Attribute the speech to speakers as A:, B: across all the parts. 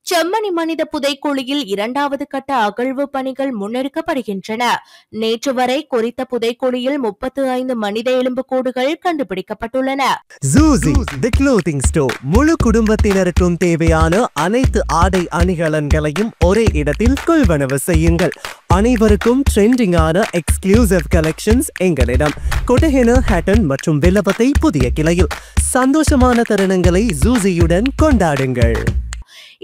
A: செம்மணி மனித புதைக்குழியில் இரண்டாவது கட்ட அகழ்வு பணிகள் முன்னெடுக்கப்படுகின்றன. நேற்று வரை குறித்த புதைக்குழியில் 35 மனித எலும்புக்கூடுகள் கண்டுபிடிக்கப்பட்டுள்ளன.
B: Zuzi, the clothing store. முழு குடும்பத்தினருக்கும் தேவையான அனைத்து ஆடை அணிகலன்களையும் ஒரே இடத்தில் கொள்வனவு செய்யுங்கள். அனைவருக்கும் ட்ரெண்டிங்கான எக்ஸ்க்ளூசிவ் கலெக்ஷன்ஸ் எங்களிடம். கொட்டஹென, ஹேட்டன் மற்றும் வில்லபத்தை புதிய கிளையில். சந்தோஷமான தருணங்களை ஜூசியுடன் கொண்டாடுங்கள்.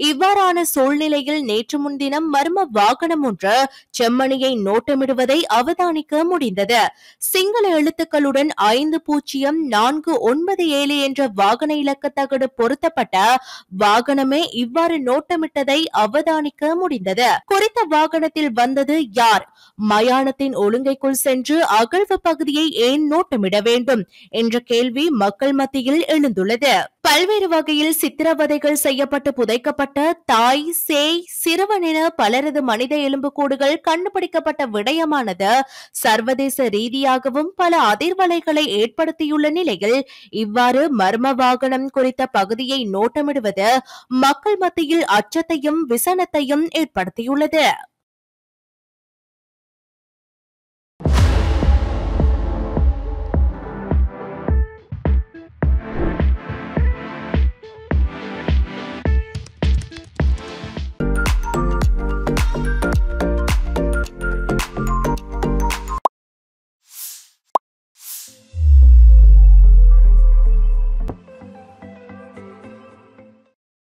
A: இவ்வாறான சூழ்நிலையில் நேற்று முன்தினம் மர்ம வாகனம் ஒன்று செம்மணியை நோட்டமிடுவதை அவதானிக்க முடிந்தது. சிங்கள எழுத்துக்களுடன் 5049 என்ற வாகன இலக்க தகடு பொருத்தப்பட்ட வாகனமே இவ்வாறு நோட்டமிட்டதை அவதானிக்க முடிந்தது. குறித்த வாகனத்தில் வந்தது யார்? மயானத்தின் ஒழுங்கைக்குள் சென்று அகழ்வு பகுதியை ஏன் நோட்டமிட வேண்டும் என்ற கேள்வி மக்கள் மத்தியில் எழுந்துள்ளது. பல்வேறு வகையில் சித்திரவதைகள் செய்யப்பட்டு புதைக்கப்பட்ட தாய், சேய், சிறுவன் என பலரது மனித எலும்புக்கூடுகள் கண்டுபிடிக்கப்பட்ட விடயமானது சர்வதேச ரீதியாகவும் பல அதிர்வலைகளை ஏற்படுத்தியுள்ள நிலையில் இவ்வாறு மர்ம வாகனம் குறித்த பகுதியை நோட்டமிடுவது மக்கள் மத்தியில் அச்சத்தையும் விசனத்தையும் ஏற்படுத்தியுள்ளது.